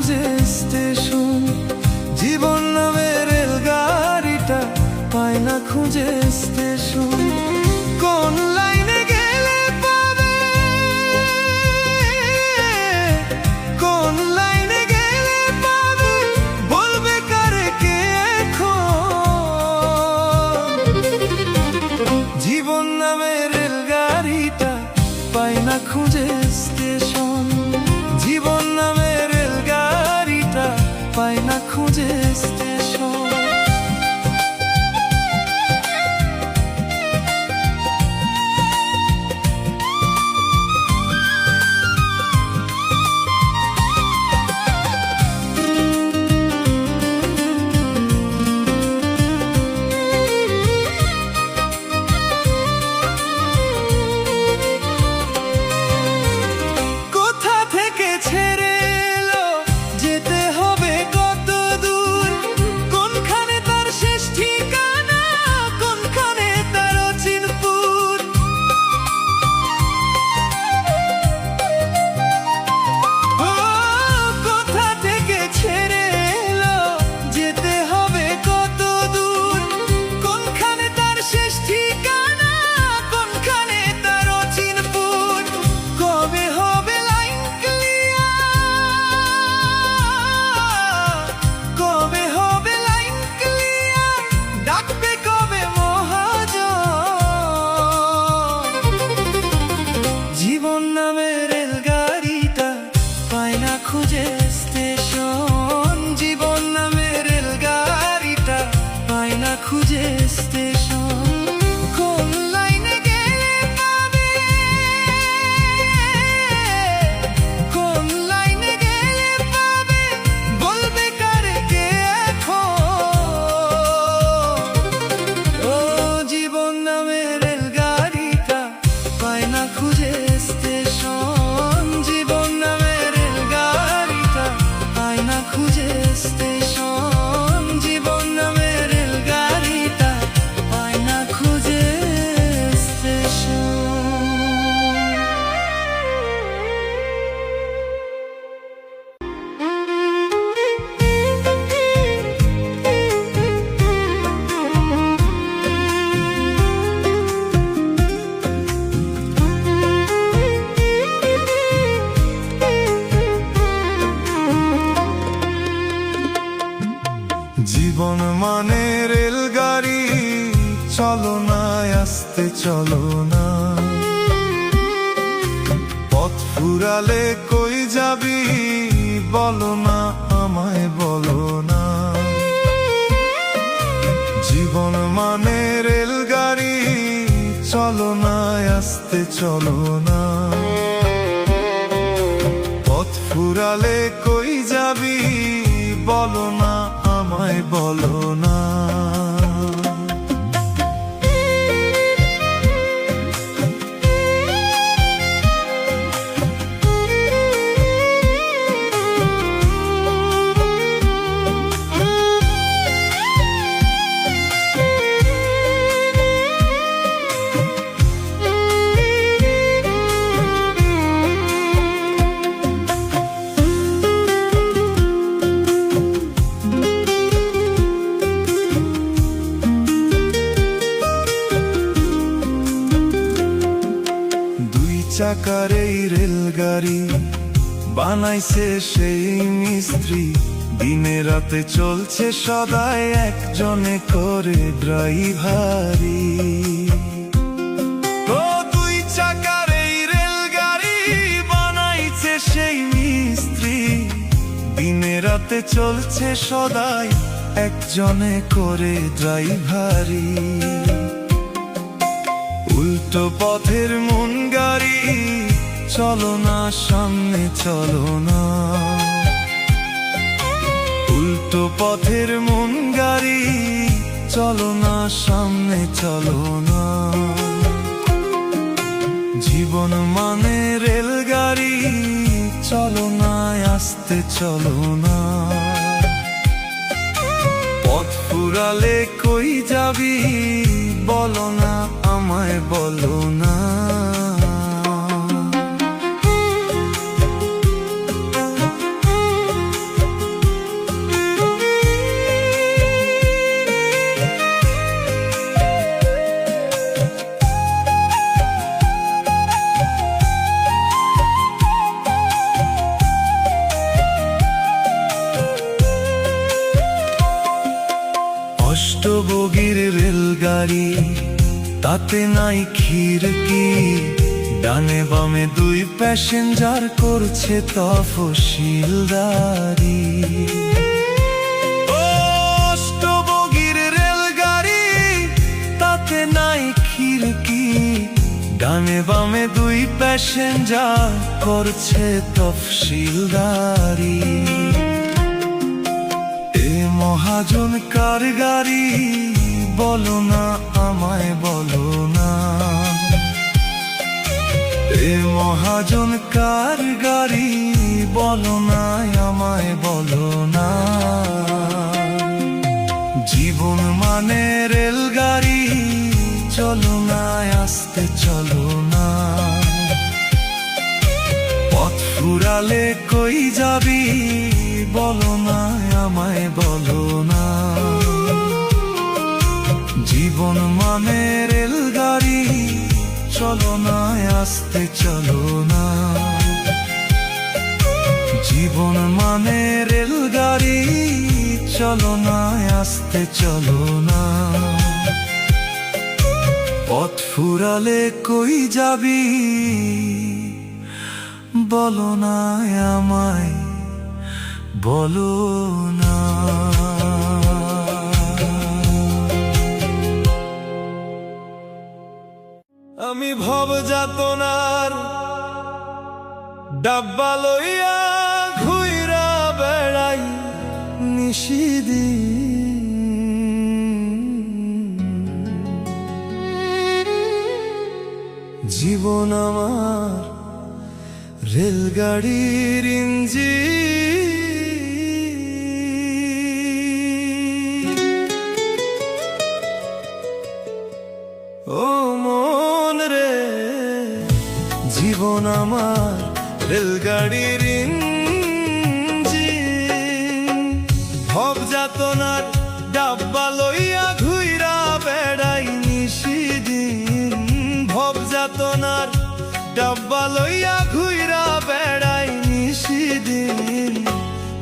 খুঁজে স্টেশন, জীবন নামের রেলগাড়িটা পায় না খুঁজে স্টেশন। কোন লাইনে গেলে পাবে, কোন লাইনে গেলে পাবে, বলবে কারে কে এখন? জীবন নামের রেলগাড়িটা পায় না খুঁজে স্টেশন, জীবন নামের রেলগাড়িটা পায় না খুঁজে স্টেশন। খুঁজে স্টেশন, জীবন নামের রেলগাড়িটা পায় না খুঁজে স্টেশন। কোন লাইনে গেলে পাবে, কোন লাইনে গেলে পাবে, বলবে কারে কে এখন? ও জীবন নামের রেলগাড়িটা পায় না খুঁজে স্টেশন, জীবন নামের খুঁজে স্টেশন, জীবন নামের রেলগাড়িটা পায় না খুঁজে স্টেশন। জীবন মানে রেলগাড়ি, চলো না আস্তে চলো না, পথ ফুরালে কই যাবি, বলো না আমায় বলো না। জীবন মানে রেলগাড়ি, চলো না আস্তে চলো না, পথ ফুরালে কই যাবি, বলো না আমায় বলো না। চাকার এই রেলগাড়ি বানাইছে সেই মিস্ত্রি, দিনে রাতে চলছে সদাই একজনে করে ড্রাইভারি। ও দুই চাকার এই রেলগাড়ি বানাইছে সেই মিস্ত্রি, দিনে রাতে চলছে সদাই একজনে করে ড্রাইভারি। উল্টো পথের মন গাড়ি, চলো না সামনে চলো না, উল্টো পথের মন গাড়ি, চলো না সামনে চলো না। জীবন মানে রেলগাড়ি, চলো না আস্তে চলো না, পথ ফুরালে কই যাবি, বলো না আমায় বলো না। অষ্টবগির রেলগাড়ি, তাতে নাই খিড়কি, ডানে বামে দুই প্যাসেঞ্জার করছে তফসিলদারি। অষ্টবগির রেলগাড়ি, তাতে নাই খিড়কি, ডানে বামে দুই প্যাসেঞ্জার করছে তফসিলদারি। এ মহাজন কার গাড়ি, বলো না আমায় বলো না। এ মহাজন কার গাড়ি, বলো না আমায় বলো না। জীবন মানে রেলগাড়ি, চলো না আস্তে চলো না। পথ ফুরালে কই যাবি, বলো না আমায় বলো না। জীবন মানে রেলগাড়ি, চলো না আস্তে চলো না। জীবন মানে রেলগাড়ি, চলো না আস্তে চলো না। পথ ফুরালে কই যাবি, বলো না আমায় বলো না। আমি ভব যাতনার ডাব্বা লইয়া ঘুইরা বেড়াই নিশিদিন। জীবন আমার রেলগাড়ির ইঞ্জিন। ও মন রে, জীবন আমার রেলগাড়ির ইঞ্জিন। ভব যাতনার ডাব্বা লইয়া ঘুইরা বেড়াই নিশিদিন। ভব যাতনার ডাব্বা লইয়া ঘুইরা বেড়াই নিশিদিন।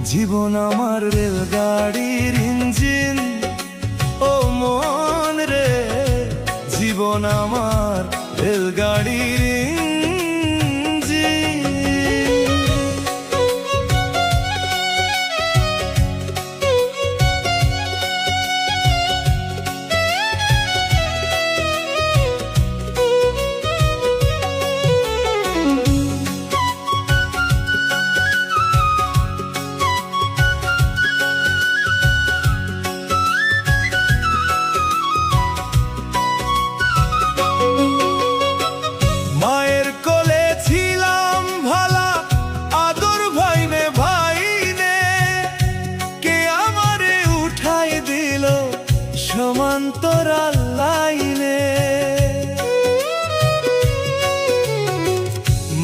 জীবন আমার রেলগাড়ির ইঞ্জিন। ও মন রে, জীবন আমার রেলগাড়ির ইঞ্জিন। সমান্তরাল লাইনে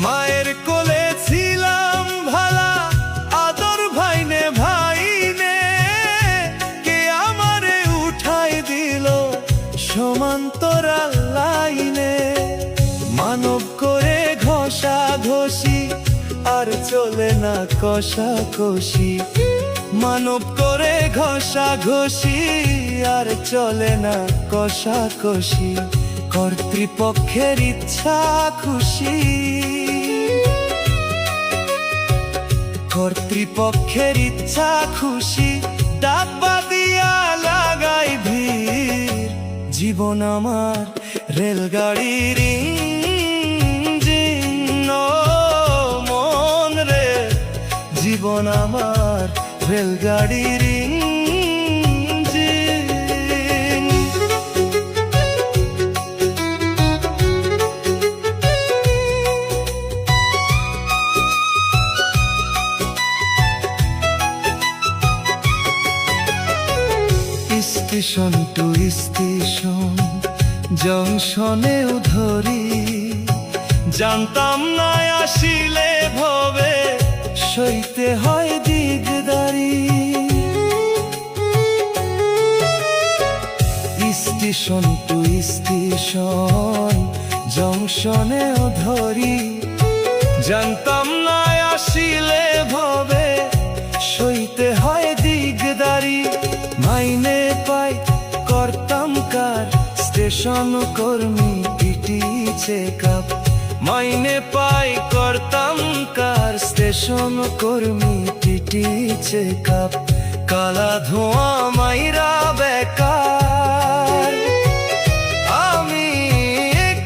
মায়ের কোলে ছিলাম ভালা, আদর ভাইনে ভাইনে, কে আমারে উঠাই দিল সমান্তরাল লাইনে। মানব করে ঘষা ঘষি, আর চলে না কষাকষি। মানব করে ঘষা ঘষি, আর চলে না কষাকষি। কর্তৃপক্ষের ইচ্ছা খুশি, কর্তৃপক্ষের ইচ্ছা খুশি। ডাব্বা দিয়া লাগাই ভিড়। জীবন আমার রেলগাড়ির ইঞ্জিন। ও মন রে, জীবন আমার রেলগাড়ির ইঞ্জিন। স্টেশন টু স্টেশন, জংশনেও ধরি। জানতাম না আসিলে ভবে সইতে হয় দিগদারি। স্টেশন টু স্টেশন, জংশনেও ধরি। জানতাম না আসিলে ভবে সইতে হয় দিগদারি। মাইনে পাই স্টেশন কর্মী টিটি চেকআপ মাইনে পাই করতাম কার স্টেশন কর্মী টিটি চেকআপ কালা ধোঁয়া মাইরা বেকার আমি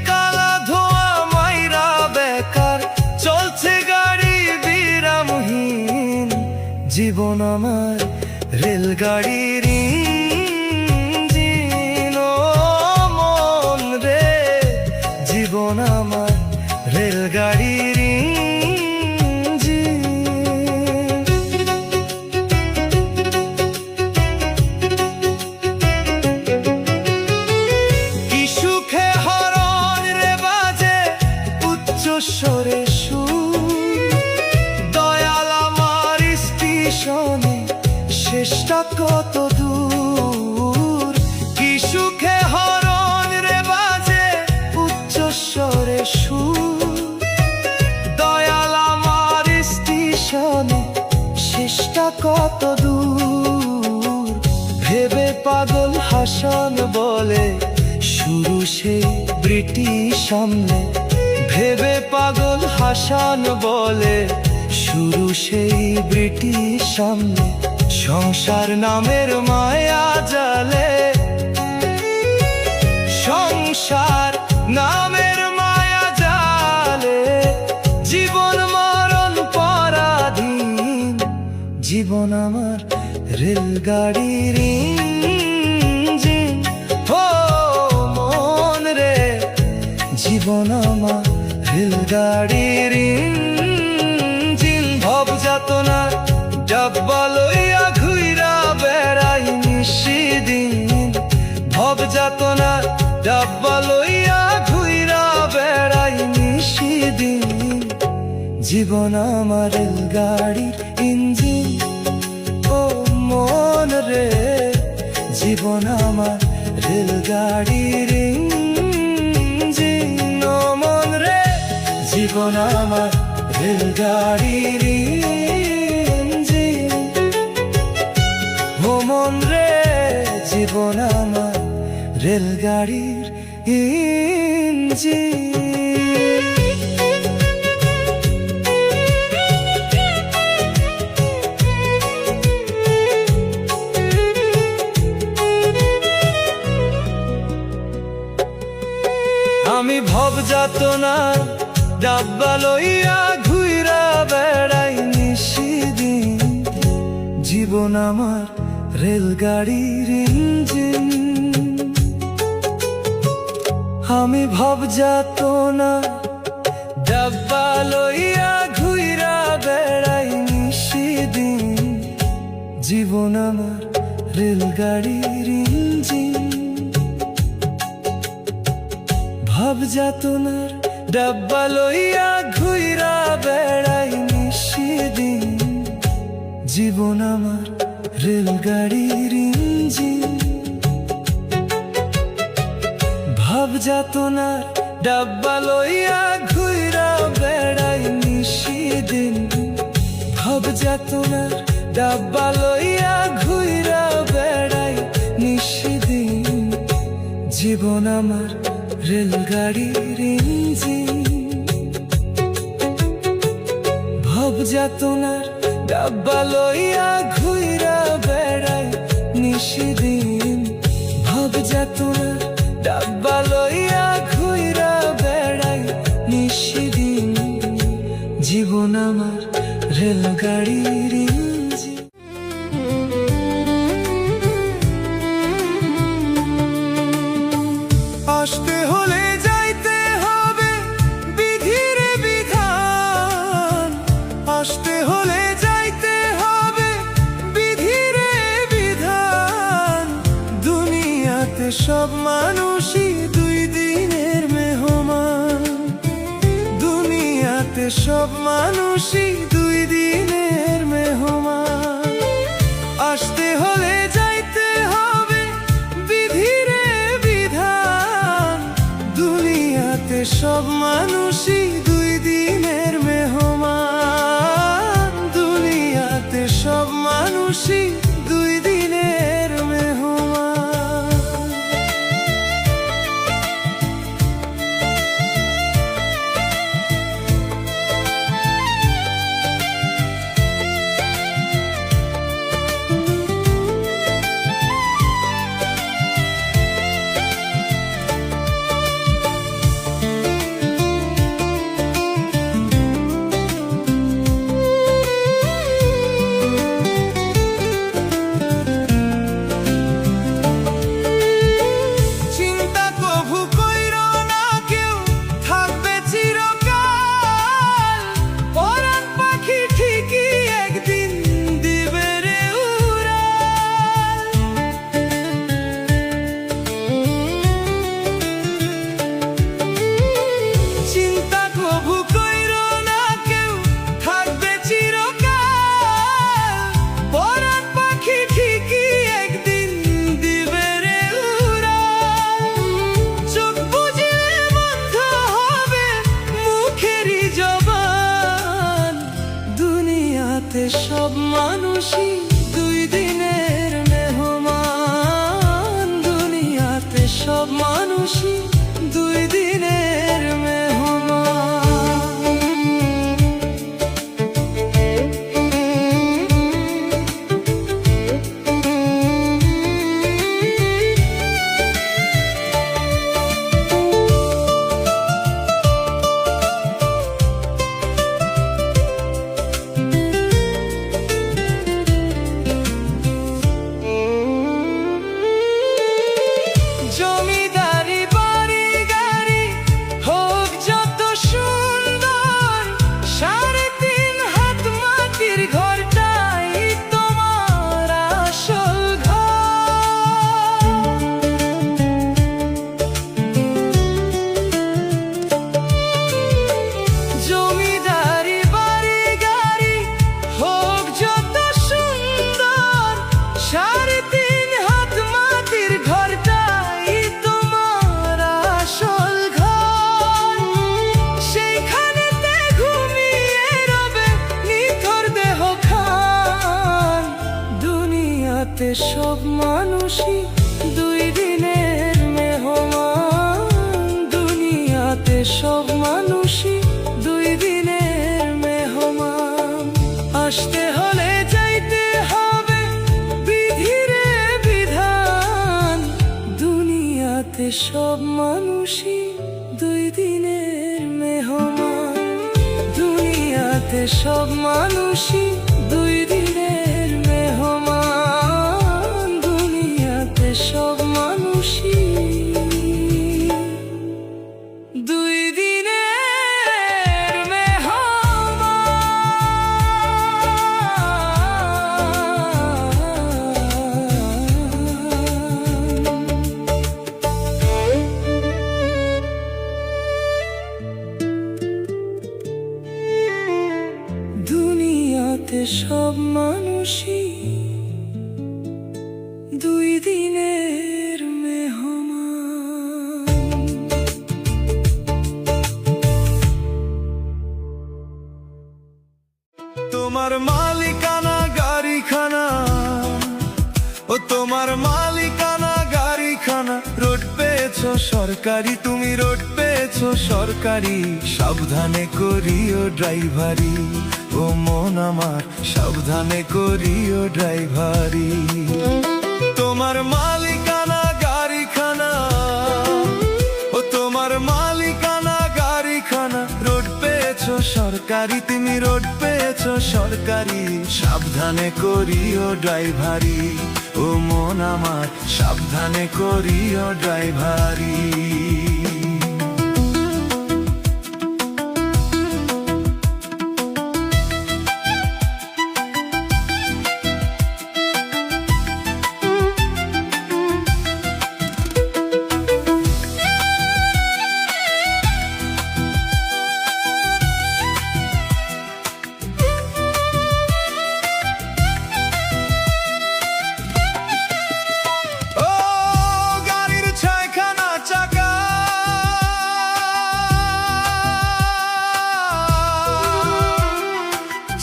কালা ধোঁয়া মাইরা বেকার চলছে গাড়ি বিরামহীন জীবন আমার রেলগাড়ির ইঞ্জিন ও মন রে জীবন আমার রেলগাড়ির ইঞ্জিন কি সুখে হরণ রে বাজে উচ্চ স্বরে সুর দয়াল আমার স্টেশনে শেষটা কত দূর কি সুখে হরণ রে বাজে উচ্চ স্বরে সুর দয়াল আমার স্টেশনে শেষটা কত দূর ভেবে পাগল হাসান বলে শুরু সেই ব্রিটিশ আমলে ভেবে পাগল হাসান বলে শুরু সেই ব্রিটিশ আমলে সংসার নামের মায়া জালে সংসার নামের মায়া জালে জীবন মরণ পরাধীন জীবন আমার রেলগাড়ির ইঞ্জিন ও মন রে জীবন আমার রেলগাড়ির ইঞ্জিন ভব যাতনা ডাব্বা লইয়া ঘুইরা বেড়াই নিশিদিন ভব যাতনা ডাব্বা লইয়া ঘুইরা বেড়াই নিশিদিন জীবন আমার রেলগাড়ির ইঞ্জিন ও মন রে জীবন আমার রেলগাড়ির ইঞ্জিন ও মন রে জীবন আমার রেলগাড়ির ইঞ্জিন ও মন রে জীবন আমার রেলগাড়ির ইঞ্জিন আমি ভব যাতনা ডাব্বা লইয়া ঘুইরা বেড়াই নিশিদিন জীবন আমার রেলগাড়ির ইঞ্জিন আমি ভব যাতনা ডাব্বা লইয়া ঘুইরা বেড়াই নিশিদিন জীবন আমার রেলগাড়ির ইঞ্জিন ভাব যাতনার ডাব্বা লইয়া ঘুইরা বেড়াই নিশিদিন জীবন আমার রেলগাড়ির ইঞ্জিন ভাব যাতনার ডাব্বা লইয়া ঘুইরা বেড়াই নিশিদিন ভাব যাতনার ডাব্বা লইয়া ঘুইরা বেড়াই নিশিদিন জীবন আমার রেলগাড়ির ইঞ্জিন ভব যাতনার ডাব্বা লইয়া ঘুইরা বেড়াই নিশিদিন ভব যাতনার ডাব্বা লইয়া ঘুইরা বেড়াই নিশিদিন জীবন আমার রেলগাড়ির ইঞ্জিন আসতে হলে যাইতে হবে বিধির বিধান আসতে হলে যাইতে হবে বিধির বিধান দুনিয়াতে সব মানুষই দুই দিনের মেহমান দুনিয়াতে সব মানুষই দুই দিনের মেহমান আসতে হলে যাইতে হবে বিধির বিধান দুনিয়াতে সব মানুষই দুই দিনের মেহমান দুনিয়াতে সব মানুষই দুই দিনের মেহমান সব মানুষই দুই দিনের মেহমান। জমিদারি বাড়ি গাড়ি হোক যত সুন্দর, 3.5 হাত মাটির ঘরটাই তোমার আসল ঘর। জমিদারি বাড়ি গাড়ি হোক যত সুন্দর, 3.5 হাত মাটির ঘরটাই তোমার আসল ঘর। সেইখানেতে ঘুমিয়ে রবে নিথর দেহ খান। দুনিয়াতে সব মানুষই দুই দিনের মেহমান। দুনিয়াতে সব মানুষই দুই দিনের মেহমান। আসতে হলে যাইতে হবে বিধিরে বিধান। দুনিয়াতে সব মানুষই দুই দিনের মেহমান। দুনিয়াতে সব মানুষই দুই দিনের মেহমান। দুনিয়াতে সব মানুষই দুই দিনের মেহমান। দুনিয়াতে সব মানুষই দুই দিনের মেহমান। তোমার মালিকানা গাড়িখানা, ও তোমার মালিকানা গাড়িখানা, রোড পেয়েছো সরকারি, তুমি রোড পেয়েছো সরকারি। সাবধানে করিও ড্রাইভারি, ও মন আমার সাবধানে করিও ড্রাইভারি। তোমার মালিকানা গাড়িখানা, ও তোমার মালিকানা গাড়িখানা, রোড পেয়েছো সরকারি, তুমি রোড পেয়েছো সরকারি। সাবধানে করিও ড্রাইভারি, ও মন আমার সাবধানে করিও ড্রাইভারি।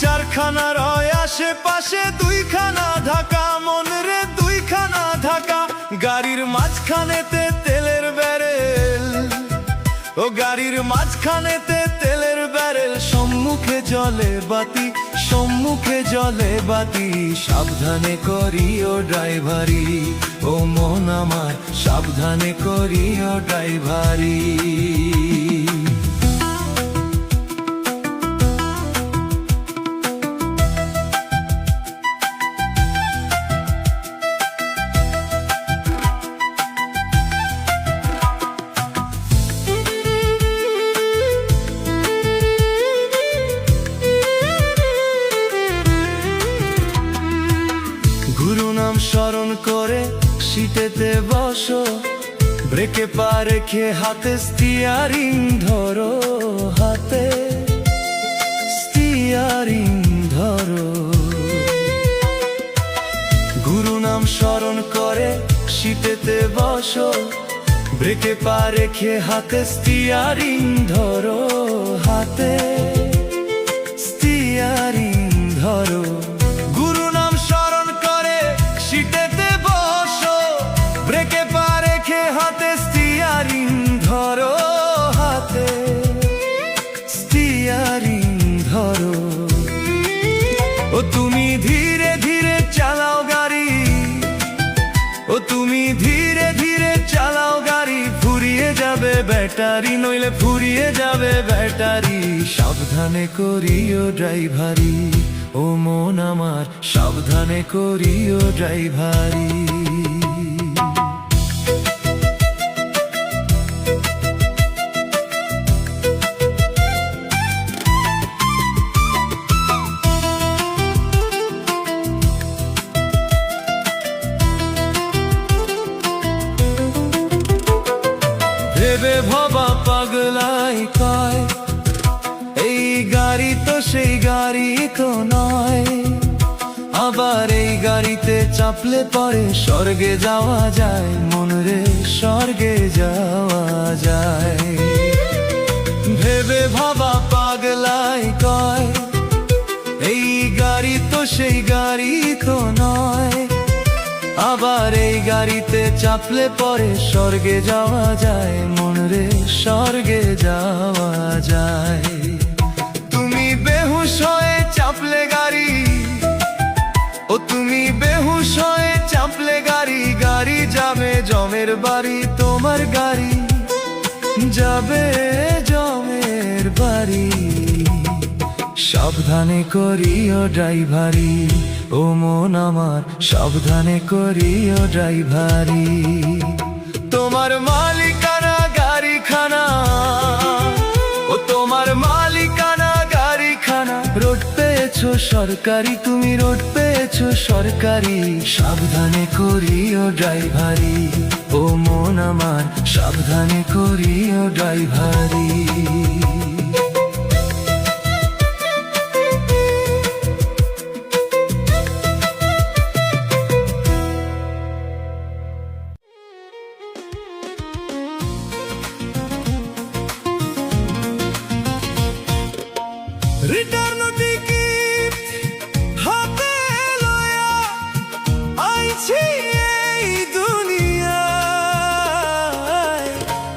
চারখানা রয় আশেপাশে, দুইখানা ঢাকা মনরে, দুইখানা ঢাকা। গাড়ির মাঝখানেতে তেলের ব্যারেল, ও গাড়ির মাঝখানেতে তেলের ব্যারেল। সম্মুখে জলে বাতি, সম্মুখে জলে বাতি। সাবধানে করিও ড্রাইভারি, ও মন আমার সাবধানে করিও ড্রাইভারি। গুরু নাম স্মরণ করে সিটেতে বসো, ব্রেকে পা রেখে হাতে স্টিয়ারিং ধরো, হাতে স্টিয়ারিং ধরো। গুরু নাম স্মরণ করে সিটেতে বসো, ব্রেকে পা রেখে হাতে স্টিয়ারিং ধরো, হাতে স্টিয়ারিং ধরো। গুরু নাম স্মরণ করে সিটেতে বসো, ব্রেকে পা রেখে হাতে তুমি ধীরে ধীরে চালাও গাড়ি, ফুরিয়ে যাবে ব্যাটারি, নইলে ফুরিয়ে যাবে ব্যাটারি। সাবধানে করিও ড্রাইভারি, ও মন আমার সাবধানে করিও ড্রাইভারি। ভেবে ভবা পাগলাই কয়, এই গাড়ি তো সেই গাড়ি তো নয়। আবার এই গাড়িতে চাপলে পরে স্বর্গে যাওয়া যায়, মন রে স্বর্গে যাওয়া যায়। ভেবে ভাবা পাগলাই কয়, এই গাড়ি তো সেই গাড়ি তো নয়। আবার এই গাড়িতে চাপলে পরে স্বর্গে যাওয়া যায়, মন রে স্বর্গে যাওয়া যায়। তুমি বেহুশ হয়ে চাপলে গাড়ি, ও তুমি বেহুশ হয়ে চাপলে গাড়ি, গাড়ি যাবে জমের বাড়ি, তোমার গাড়ি যাবে জমের বাড়ি। সাবধানে করিও ড্রাইভারি, ও মন আমার সাবধানে করিও ড্রাইভারি। তোমার মালিকানা গাড়িখানা, ও তোমার মালিকানা গাড়িখানা, রোড পেয়েছো সরকারি, তুমি রোড পেয়েছো সরকারি। সাবধানে করিও ড্রাইভারি, ও মন আমার সাবধানে করিও ড্রাইভারি। রিটার্ন টিকিট হাতে লয়া আইছি এই দুনিয়ায়,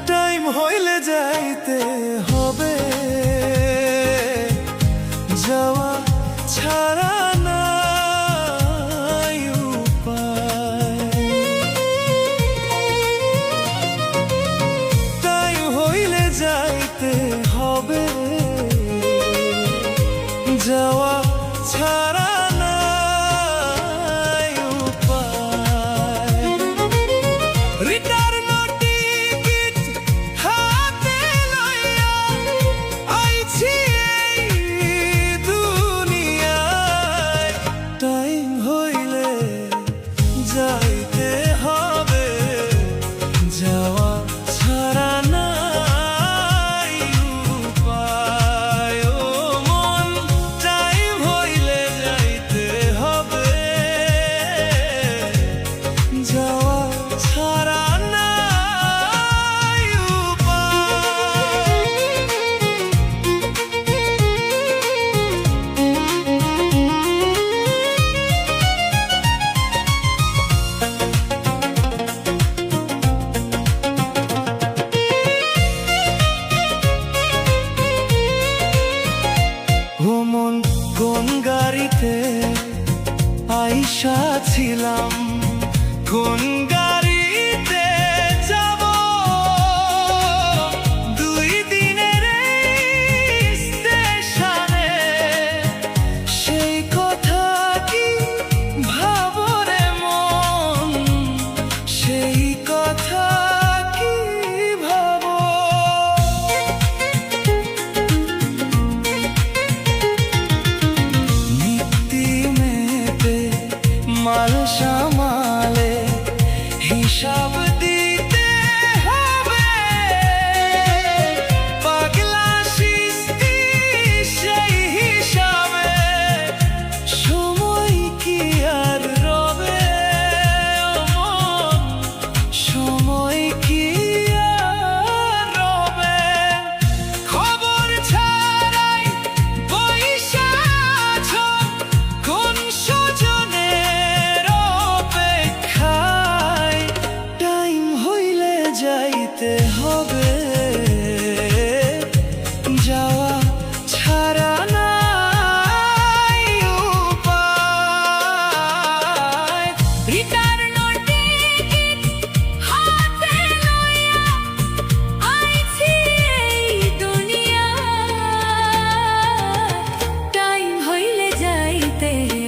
টাইম হইলে যাইতে হবে, যাওয়া ছাড়া নাই উপায়। টাইম হইলে যাইতে হবে, যাওয়া ছাড়া নাই উপায়। রিটার্ন টিকিট হাতে লইয়া আইছি এই দুনিয়ায়, টাইম হইলে যাইতে হবে, যাওয়া ছাড়া নাই উপায়। ও মন টাইম হইলে যাইতে হবে, যাওয়া ছাড়া নাই উপায়। ও মন কোন গাড়িতে আইসা ছিলাম, কোন গাড়িতে যাব, 2 দিনের এই স্টেশনে, সেই কথা কি ভাবো রে মন, সেই কথা কি ভাবো। মাল সামালে হিসাব দিতে হবে, পাগলা সৃষ্টি সেই হিসাবে, সময় কি আর রবে, ও মন সময় কি আর রবে। খবর ছাড়াই পয়সা আছো কোন সুযোগ যেতে